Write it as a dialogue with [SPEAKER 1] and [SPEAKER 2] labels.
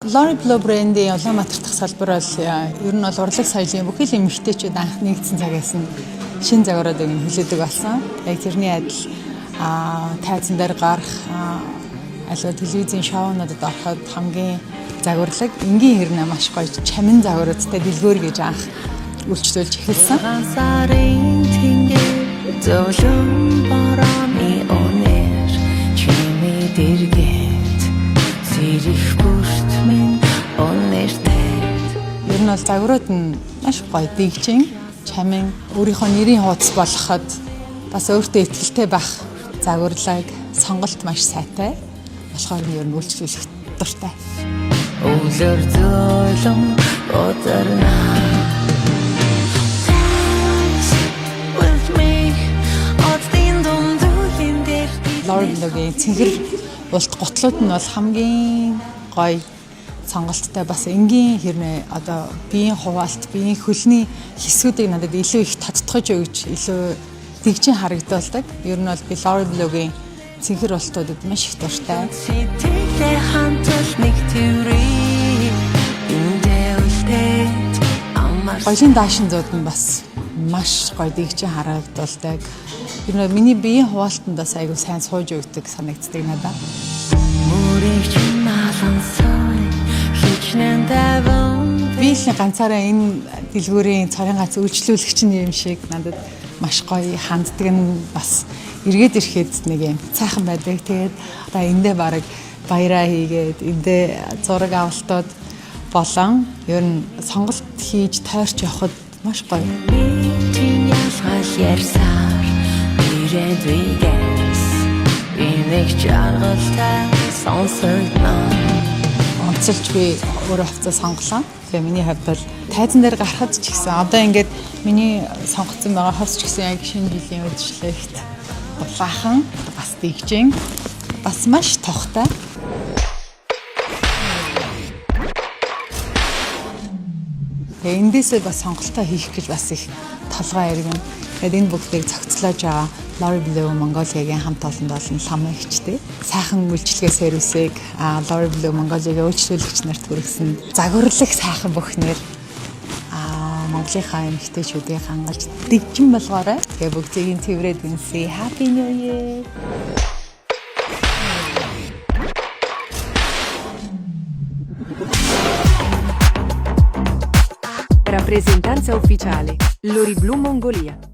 [SPEAKER 1] Lori Blue brand-ийн Улаанбаатар дахь салбар бол ер нь бол урлаг соёлын бүхэл эмэгтэйчүүд анх нэгдсэн цагаас нь шинэ загваруудыг хүлээдэг болсон. Яг тэрний адил тайзан дээр гарах аливаа телевизийн шоунуудад ороход хамгийн загварлаг энгийн хэрнээ маш гоё чамин загваруудтай дэлгүүр гэж анх үйлчлүүлж эхэлсэн. Ер нь бол загварууд нь маш гоё дэгжин, чамин өөрийнхөө нэрийн хуудас болгоход бас өөртөө итгэлтэй байх загварлаг сонголт маш сайтай. Болохоор нь ер нь үйлчлүүлэх дуртай. Lori Blue-гийн цэнхэр улт готлууд нь бол хамгийн гоё сонголттой бас энгийн хэрнээ одоо биеийн хуваалт, биеийн хөлний хэсгүүдийг надад илүү их тодтогож өгч илүү дэгжин харагдуулдаг. Ер нь бол би Lori Blue-гийн цэнхэр ултуудад маш их дуртай. Гоёлын даашинзууд нь бас маш гоё дэгжин харагдуулдаг. Ер нь миний биеийн хуваалтанд бас айгүй сайн сууж өгдөг санагддаг надад. Би л ганцаараа энэ дэлгүүрийн цорын гац үйлчлүүлэгч юм шиг надад маш гоё ханддаг нь бас эргээд ирэхэд нэг юм цайхан байдаг. Тэгээд одоо эндээ бараг баяраа хийгээд эндээ зураг авалтууд болон ер нь сонголт хийж тойрч явахад маш гоё. Онцолж би өөрөө хувцас сонголоо. Тэгээ миний хувьд бол тайзан дээр гарахад ч гэсэн одоо ингээд миний сонгоцсон байгаа хувцас ч гэсэн яг шинэ жилийн үдшилтэйгт улаахан бас дэгжин бас маш тогтой. Тэгээ эндээсээ бас сонголтоо хийх гэж бас их толгой иргэн. Тэгээд энэ бүгдийг зохицлоож байгаа Lori Blue Mongolia-гийн хамт олонд болон ламагчтэй сайхан үйлчлэгээ сервисийг Lori Blue Mongolia-гийн үйлчлүүлэгч нарт хүргэсэн загварлаг сайхан бүхнээр Монголынхаа эмэгтэйчүүдийг хангалж дэгжин болгоорой. Тэгээ бүгдийг нь цэврээд гинсээ Happy New Year.
[SPEAKER 2] Rappresentanza ufficiale Lori Blue Mongolia.